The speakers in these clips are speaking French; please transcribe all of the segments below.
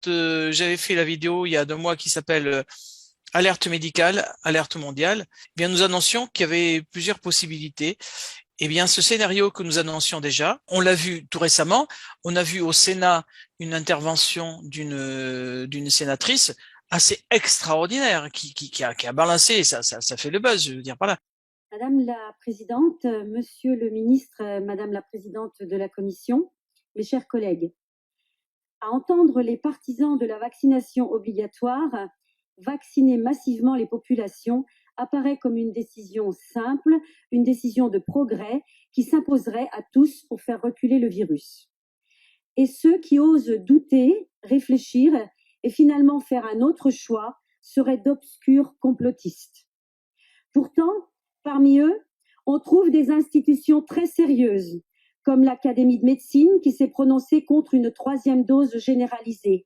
j'avais fait la vidéo il y a 2 mois qui s'appelle Alerte médicale, alerte mondiale, eh bien nous annoncions qu'il y avait plusieurs possibilités. Eh bien, ce scénario que nous annoncions déjà, on l'a vu tout récemment. On a vu au Sénat une intervention d'une sénatrice assez extraordinaire qui a balancé, ça fait le buzz, je veux dire par là. Madame la Présidente, Monsieur le Ministre, Madame la Présidente de la Commission, mes chers collègues, à entendre les partisans de la vaccination obligatoire, vacciner massivement les populations apparaît comme une décision simple, une décision de progrès qui s'imposerait à tous pour faire reculer le virus. Et ceux qui osent douter, réfléchir et finalement faire un autre choix seraient d'obscurs complotistes. Pourtant, parmi eux, on trouve des institutions très sérieuses, comme l'Académie de médecine qui s'est prononcée contre une 3e dose généralisée,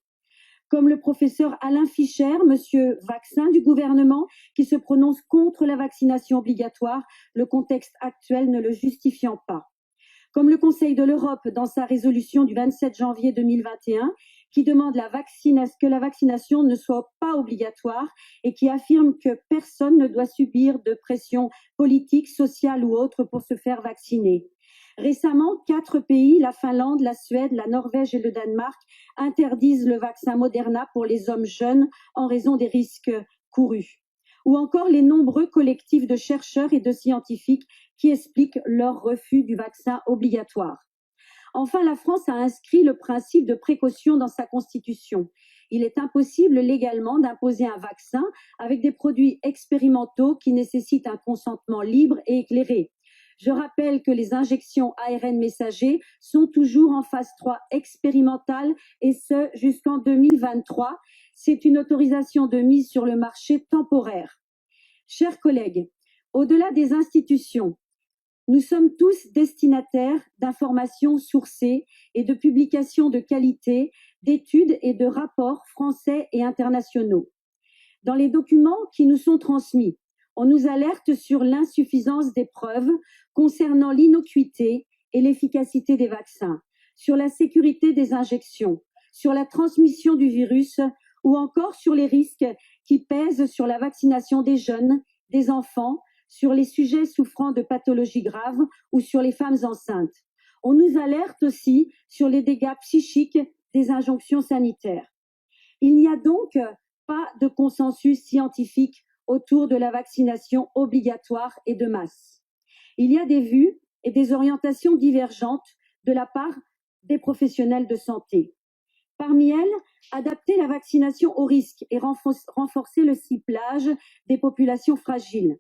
comme le professeur Alain Fischer, monsieur vaccin du gouvernement, qui se prononce contre la vaccination obligatoire, le contexte actuel ne le justifiant pas, comme le Conseil de l'Europe dans sa résolution du 27 janvier 2021, qui demande que la vaccination ne soit pas obligatoire et qui affirme que personne ne doit subir de pression politique, sociale ou autre pour se faire vacciner. Récemment, 4 pays, la Finlande, la Suède, la Norvège et le Danemark, interdisent le vaccin Moderna pour les hommes jeunes en raison des risques courus. Ou encore les nombreux collectifs de chercheurs et de scientifiques qui expliquent leur refus du vaccin obligatoire. Enfin, la France a inscrit le principe de précaution dans sa Constitution. Il est impossible légalement d'imposer un vaccin avec des produits expérimentaux qui nécessitent un consentement libre et éclairé. Je rappelle que les injections ARN messager sont toujours en phase 3 expérimentale et ce jusqu'en 2023. C'est une autorisation de mise sur le marché temporaire. Chers collègues, au-delà des institutions, nous sommes tous destinataires d'informations sourcées et de publications de qualité, d'études et de rapports français et internationaux. Dans les documents qui nous sont transmis, on nous alerte sur l'insuffisance des preuves concernant l'innocuité et l'efficacité des vaccins, sur la sécurité des injections, sur la transmission du virus ou encore sur les risques qui pèsent sur la vaccination des jeunes, des enfants, sur les sujets souffrant de pathologies graves ou sur les femmes enceintes. On nous alerte aussi sur les dégâts psychiques des injonctions sanitaires. Il n'y a donc pas de consensus scientifique autour de la vaccination obligatoire et de masse. Il y a des vues et des orientations divergentes de la part des professionnels de santé. Parmi elles, adapter la vaccination aux risques et renforcer le ciblage des populations fragiles.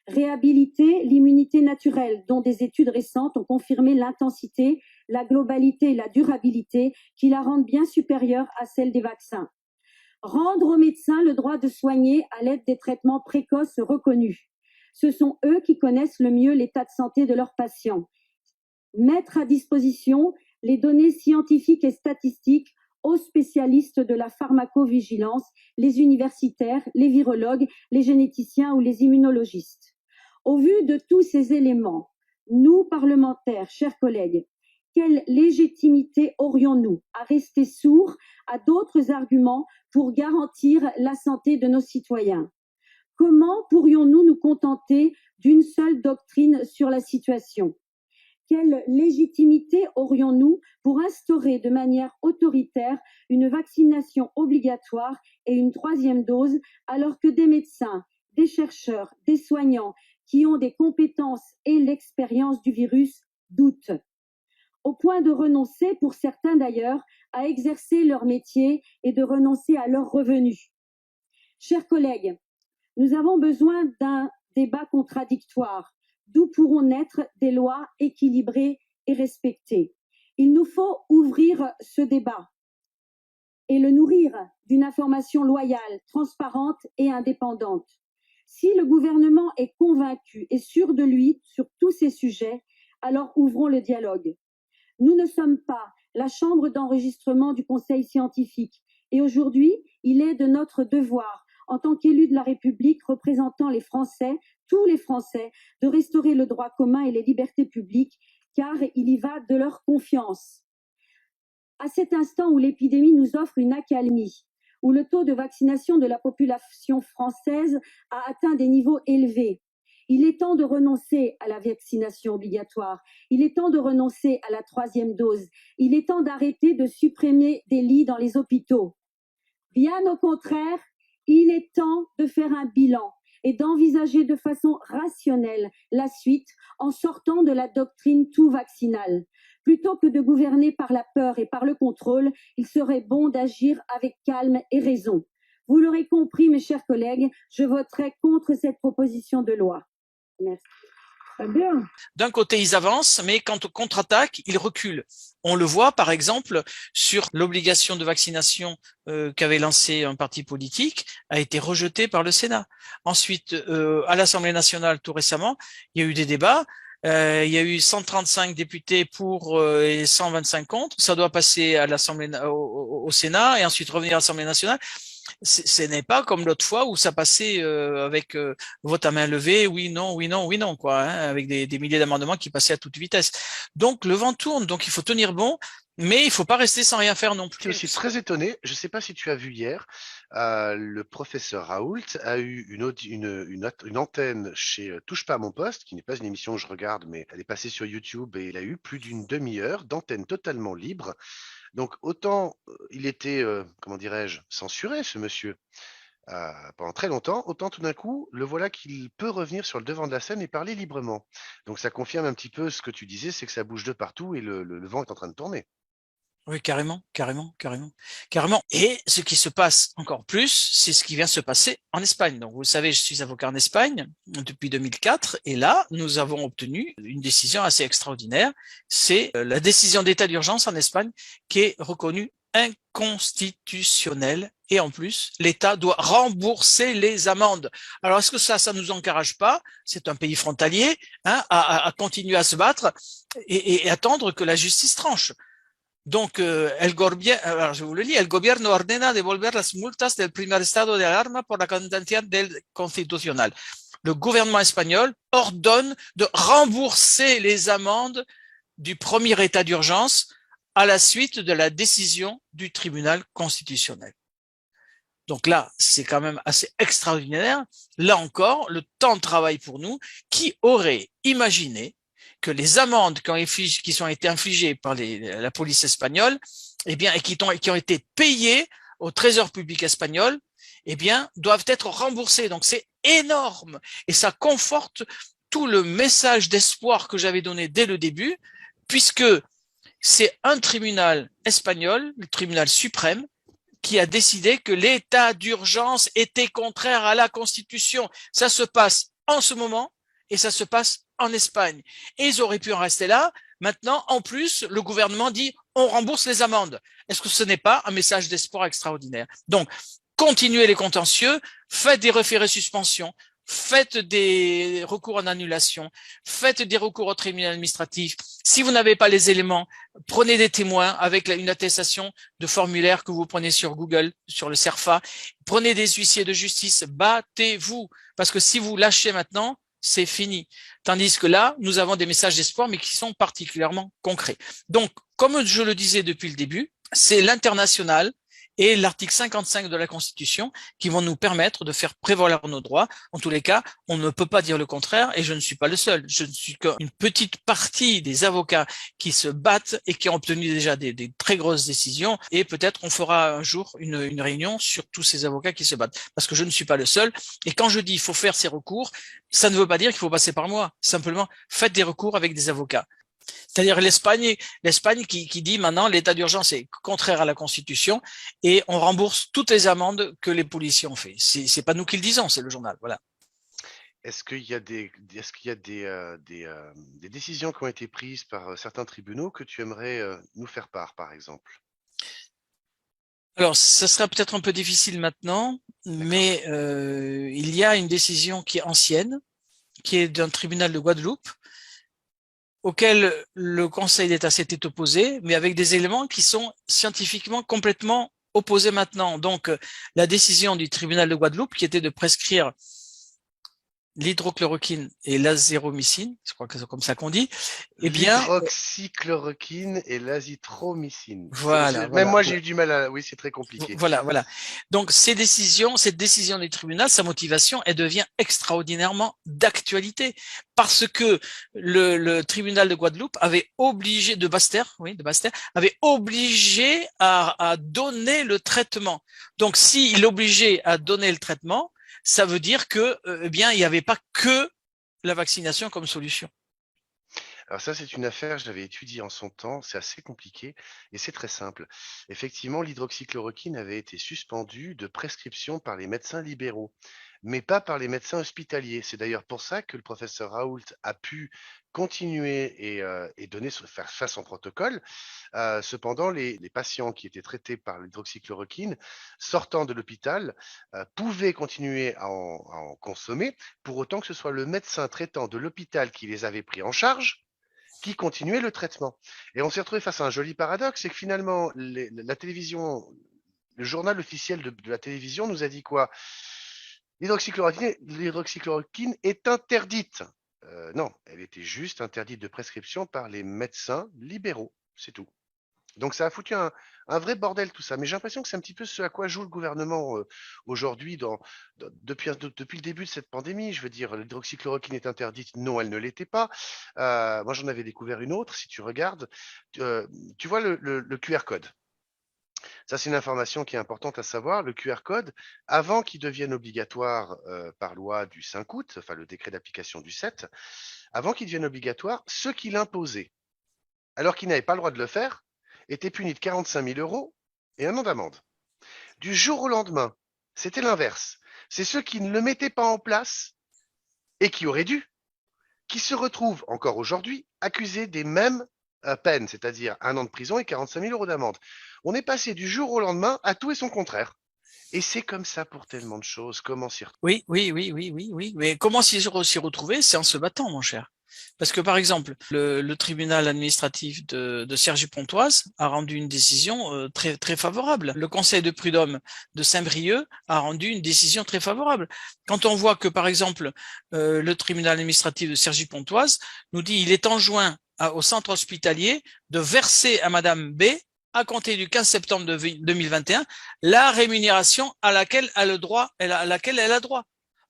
Réhabiliter l'immunité naturelle, dont des études récentes ont confirmé l'intensité, la globalité et la durabilité qui la rendent bien supérieure à celle des vaccins. Rendre aux médecins le droit de soigner à l'aide des traitements précoces reconnus. Ce sont eux qui connaissent le mieux l'état de santé de leurs patients. Mettre à disposition les données scientifiques et statistiques aux spécialistes de la pharmacovigilance, les universitaires, les virologues, les généticiens ou les immunologistes. Au vu de tous ces éléments, nous, parlementaires, chers collègues, quelle légitimité aurions-nous à rester sourds à d'autres arguments pour garantir la santé de nos citoyens? Comment pourrions-nous nous contenter d'une seule doctrine sur la situation? Quelle légitimité aurions-nous pour instaurer de manière autoritaire une vaccination obligatoire et une 3e dose alors que des médecins, des chercheurs, des soignants qui ont des compétences et l'expérience du virus doutent, au point de renoncer, pour certains d'ailleurs, à exercer leur métier et de renoncer à leurs revenus? Chers collègues, nous avons besoin d'un débat contradictoire, d'où pourront naître des lois équilibrées et respectées. Il nous faut ouvrir ce débat et le nourrir d'une information loyale, transparente et indépendante. Si le gouvernement est convaincu et sûr de lui sur tous ces sujets, alors ouvrons le dialogue. Nous ne sommes pas la chambre d'enregistrement du Conseil scientifique et aujourd'hui, il est de notre devoir, en tant qu'élus de la République représentant les Français, tous les Français, de restaurer le droit commun et les libertés publiques, car il y va de leur confiance. À cet instant où l'épidémie nous offre une accalmie, où le taux de vaccination de la population française a atteint des niveaux élevés, il est temps de renoncer à la vaccination obligatoire. Il est temps de renoncer à la 3e dose. Il est temps d'arrêter de supprimer des lits dans les hôpitaux. Bien au contraire, il est temps de faire un bilan et d'envisager de façon rationnelle la suite en sortant de la doctrine tout vaccinale. Plutôt que de gouverner par la peur et par le contrôle, il serait bon d'agir avec calme et raison. Vous l'aurez compris, mes chers collègues, je voterai contre cette proposition de loi. Merci. Très bien. D'un côté, ils avancent, mais quand on contre-attaque, ils reculent. On le voit, par exemple, sur l'obligation de vaccination qu'avait lancé un parti politique, a été rejetée par le Sénat. Ensuite, à l'Assemblée nationale, tout récemment, il y a eu des débats. Il y a eu 135 députés pour et 125 contre. Ça doit passer à l'Assemblée, au Sénat et ensuite revenir à l'Assemblée nationale. Ce n'est pas comme l'autre fois où ça passait avec vote à main levée, oui, non, oui, non, oui, non, quoi, hein, avec des milliers d'amendements qui passaient à toute vitesse. Donc le vent tourne, donc il faut tenir bon, mais il faut pas rester sans rien faire non plus. Je suis très étonné. Je ne sais pas si tu as vu hier, le professeur Raoult a eu une antenne chez Touche pas à mon poste, qui n'est pas une émission que je regarde, mais elle est passée sur YouTube et il a eu plus d'une demi-heure d'antenne totalement libre. Donc autant il était, comment dirais-je, censuré, ce monsieur, pendant très longtemps, autant tout d'un coup, le voilà qu'il peut revenir sur le devant de la scène et parler librement. Donc ça confirme un petit peu ce que tu disais, c'est que ça bouge de partout et le vent est en train de tourner. Oui, carrément, carrément, carrément, carrément. Et ce qui se passe encore plus, c'est ce qui vient se passer en Espagne. Donc, vous le savez, je suis avocat en Espagne depuis 2004, et là, nous avons obtenu une décision assez extraordinaire. C'est la décision d'état d'urgence en Espagne qui est reconnue inconstitutionnelle, et en plus, l'État doit rembourser les amendes. Alors, est-ce que ça nous encourage pas? C'est un pays frontalier, hein, à continuer à se battre et attendre que la justice tranche. Donc, alors je vous le lis, el gobierno ordena devolver las multas del primer estado de alarma por la sentencia del constitucional. Le gouvernement espagnol ordonne de rembourser les amendes du premier état d'urgence à la suite de la décision du tribunal constitutionnel. Donc là, c'est quand même assez extraordinaire. Là encore, le temps de travail pour nous. Qui aurait imaginé que les amendes qui ont été infligées par la police espagnole, eh bien, et qui ont été payées au Trésor public espagnol, eh bien, doivent être remboursées. Donc c'est énorme, et ça conforte tout le message d'espoir que j'avais donné dès le début, puisque c'est un tribunal espagnol, le tribunal suprême, qui a décidé que l'état d'urgence était contraire à la Constitution. Ça se passe en ce moment et ça se passe en Espagne. Et ils auraient pu en rester là. Maintenant, en plus, le gouvernement dit on rembourse les amendes. Est-ce que ce n'est pas un message d'espoir extraordinaire? Donc, continuez les contentieux, faites des référés suspension, faites des recours en annulation, faites des recours au tribunal administratif. Si vous n'avez pas les éléments, prenez des témoins avec une attestation de formulaire que vous prenez sur Google, sur le CERFA. Prenez des huissiers de justice, battez-vous. Parce que si vous lâchez maintenant, c'est fini. Tandis que là, nous avons des messages d'espoir, mais qui sont particulièrement concrets. Donc, comme je le disais depuis le début, c'est l'international et l'article 55 de la Constitution qui vont nous permettre de faire prévaloir nos droits. En tous les cas, on ne peut pas dire le contraire, et je ne suis pas le seul. Je ne suis qu'une petite partie des avocats qui se battent et qui ont obtenu déjà des très grosses décisions, et peut-être on fera un jour une réunion sur tous ces avocats qui se battent, parce que je ne suis pas le seul. Et quand je dis il faut faire ces recours, ça ne veut pas dire qu'il faut passer par moi. Simplement, faites des recours avec des avocats. C'est-à-dire l'Espagne qui dit maintenant l'état d'urgence est contraire à la Constitution et on rembourse toutes les amendes que les policiers ont fait. C'est pas nous qui le disons, c'est le journal. Voilà. Est-ce qu'il y a des décisions qui ont été prises par certains tribunaux que tu aimerais nous faire part, par exemple? Alors, ça sera peut-être un peu difficile maintenant, mais il y a une décision qui est ancienne, qui est d'un tribunal de Guadeloupe, auquel le Conseil d'État s'était opposé, mais avec des éléments qui sont scientifiquement complètement opposés maintenant. Donc, la décision du tribunal de Guadeloupe, qui était de prescrire l'hydrochloroquine et l'azithromycine, je crois que c'est comme ça qu'on dit, eh bien, L'hydroxychloroquine et l'azithromycine. voilà, Même voilà. moi, j'ai eu du mal à... Oui, c'est très compliqué. Voilà, voilà. Donc, cette décision du tribunal, sa motivation, elle devient extraordinairement d'actualité parce que le tribunal de Guadeloupe avait obligé, de Basse-Terre, oui, de Basse-Terre, avait obligé à donner le traitement. Donc, s'il obligeait à donner le traitement, ça veut dire que, eh bien, il n'y avait pas que la vaccination comme solution. Alors ça, c'est une affaire, je l'avais étudiée en son temps, c'est assez compliqué et c'est très simple. Effectivement, l'hydroxychloroquine avait été suspendue de prescription par les médecins libéraux, mais pas par les médecins hospitaliers. C'est d'ailleurs pour ça que le professeur Raoult a pu continuer et donner, faire son protocole. Cependant, les patients qui étaient traités par l'hydroxychloroquine, sortant de l'hôpital, pouvaient continuer à en consommer, pour autant que ce soit le médecin traitant de l'hôpital qui les avait pris en charge qui continuait le traitement. Et on s'est retrouvé face à un joli paradoxe, c'est que finalement, la télévision, le journal officiel de la télévision nous a dit quoi? L'hydroxychloroquine est interdite. Non, elle était juste interdite de prescription par les médecins libéraux, c'est tout. Donc ça a foutu un vrai bordel tout ça. Mais j'ai l'impression que c'est un petit peu ce à quoi joue le gouvernement aujourd'hui depuis le début de cette pandémie. Je veux dire, l'hydroxychloroquine est interdite. Non, elle ne l'était pas. Moi, j'en avais découvert une autre. Si tu regardes, tu vois le QR code. Ça, c'est une information qui est importante à savoir. Le QR code, avant qu'il devienne obligatoire par loi du 5 août, enfin le décret d'application du 7, avant qu'il devienne obligatoire, ceux qui l'imposaient, alors qu'ils n'avaient pas le droit de le faire, étaient punis de 45 000 € et un an d'amende. Du jour au lendemain, c'était l'inverse. C'est ceux qui ne le mettaient pas en place et qui auraient dû, qui se retrouvent encore aujourd'hui accusés des mêmes peines, c'est-à-dire un an de prison et 45 000 € d'amende. On est passé du jour au lendemain à tout et son contraire. Et c'est comme ça pour tellement de choses. Comment s'y retrouver? Oui. Mais comment s'y retrouver? C'est en se battant, mon cher. Parce que, par exemple, le tribunal administratif de Cergy-Pontoise a rendu une décision très, très favorable. Le conseil de prud'homme de Saint-Brieuc a rendu une décision très favorable. Quand on voit que, par exemple, le tribunal administratif de Cergy-Pontoise nous dit il est enjoint au centre hospitalier de verser à Madame B, à compter du 15 septembre 2021, la rémunération à laquelle elle a droit.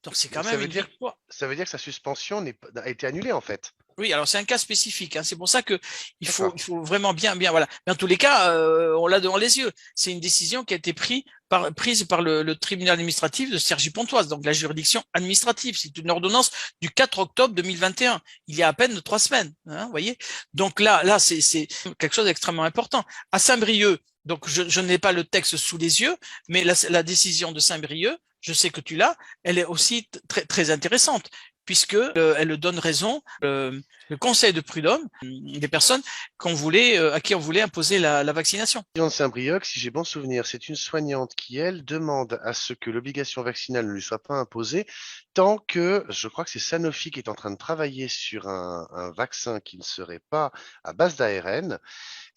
Donc, c'est quand Donc ça même veut une dire, victoire. ça veut dire que sa suspension a été annulée en fait. Oui, alors c'est un cas spécifique. Hein. C'est pour ça que D'accord. il faut vraiment bien, voilà. Mais en tous les cas, on l'a devant les yeux. C'est une décision qui a été prise par le tribunal administratif de Cergy-Pontoise, donc la juridiction administrative. C'est une ordonnance du 4 octobre 2021. Il y a à peine 3 semaines. Hein, vous voyez. Donc là, c'est quelque chose d'extrêmement important. À Saint-Brieuc, donc je n'ai pas le texte sous les yeux, mais la décision de Saint-Brieuc, je sais que tu l'as, elle est aussi très très intéressante, puisque elle donne raison, le conseil de prud'homme, des personnes à qui on voulait imposer la vaccination. De Saint-Brieuc, si j'ai bon souvenir, c'est une soignante qui, elle, demande à ce que l'obligation vaccinale ne lui soit pas imposée tant que, je crois que c'est Sanofi qui est en train de travailler sur un vaccin qui ne serait pas à base d'ARN.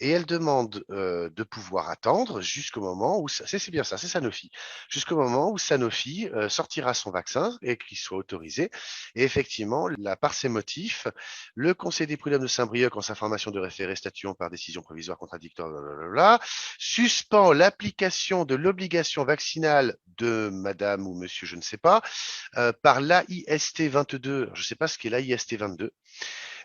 Et elle demande de pouvoir attendre jusqu'au moment où, c'est bien ça, c'est Sanofi, jusqu'au moment où Sanofi sortira son vaccin et qu'il soit autorisé. Et effectivement, là, par ces motifs, le Conseil des prud'hommes de Saint-Brieuc, en sa formation de référé statuant par décision provisoire contradictoire, blablabla, suspend l'application de l'obligation vaccinale de madame ou monsieur, je ne sais pas, par l'AIST 22, je ne sais pas ce qu'est l'AIST 22,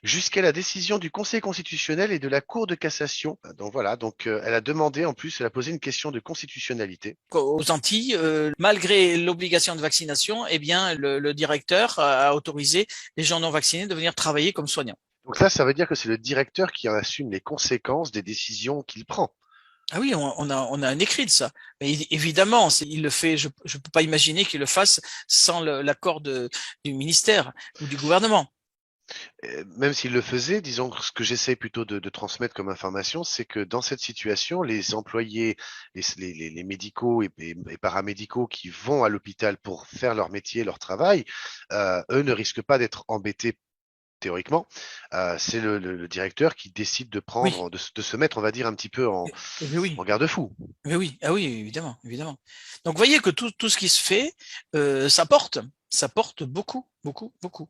jusqu'à la décision du Conseil constitutionnel et de la Cour de cassation. Donc voilà, donc elle a demandé en plus, elle a posé une question de constitutionnalité. Aux Antilles, malgré l'obligation de vaccination, eh bien, le directeur a autorisé les gens non vaccinés de venir travailler comme soignants. Donc ça veut dire que c'est le directeur qui en assume les conséquences des décisions qu'il prend. Ah oui, on a un écrit de ça. Mais évidemment, il le fait. Je peux pas imaginer qu'il le fasse sans l'accord du ministère ou du gouvernement. Même s'il le faisait, disons que ce que j'essaie plutôt de transmettre comme information, c'est que dans cette situation, les employés, les médicaux et paramédicaux qui vont à l'hôpital pour faire leur métier, leur travail, eux ne risquent pas d'être embêtés théoriquement. C'est le directeur qui décide de prendre, Oui. de se mettre, on va dire, un petit peu en garde-fou. Mais oui, ah oui, évidemment. Donc, vous voyez que tout ce qui se fait, ça porte beaucoup. beaucoup, beaucoup.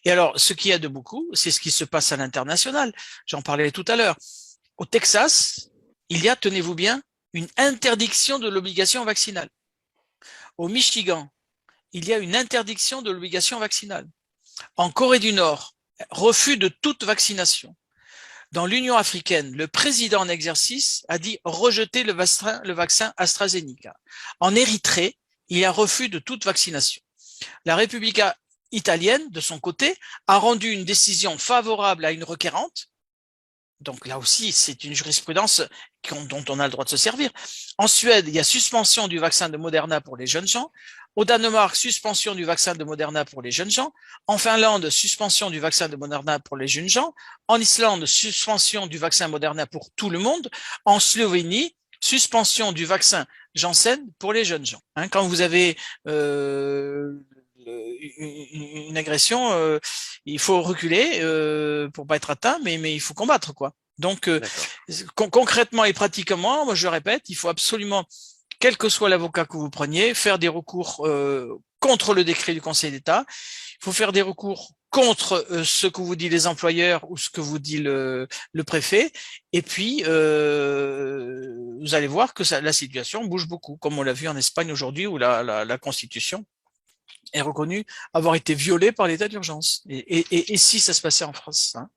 Et alors, ce qu'il y a de beaucoup, c'est ce qui se passe à l'international. J'en parlais tout à l'heure. Au Texas, il y a, tenez-vous bien, une interdiction de l'obligation vaccinale. Au Michigan, il y a une interdiction de l'obligation vaccinale. En Corée du Nord, refus de toute vaccination. Dans l'Union africaine, le président en exercice a dit rejeter le vaccin AstraZeneca. En Érythrée, il y a refus de toute vaccination. La République italienne, de son côté, a rendu une décision favorable à une requérante. Donc là aussi, c'est une jurisprudence dont on a le droit de se servir. En Suède, il y a suspension du vaccin de Moderna pour les jeunes gens. Au Danemark, suspension du vaccin de Moderna pour les jeunes gens. En Finlande, suspension du vaccin de Moderna pour les jeunes gens. En Islande, suspension du vaccin Moderna pour tout le monde. En Slovénie, suspension du vaccin Janssen pour les jeunes gens. Quand vous avez une agression, il faut reculer pour pas être atteint, mais il faut combattre, quoi. Donc concrètement et pratiquement, moi je répète, il faut absolument, quel que soit l'avocat que vous preniez, faire des recours contre le décret du Conseil d'État. Il faut faire des recours contre ce que vous dit les employeurs ou ce que vous dit le préfet. Et puis, vous allez voir que la situation bouge beaucoup, comme on l'a vu en Espagne aujourd'hui, où la Constitution est reconnue avoir été violée par l'état d'urgence. Et si ça se passait en France, hein?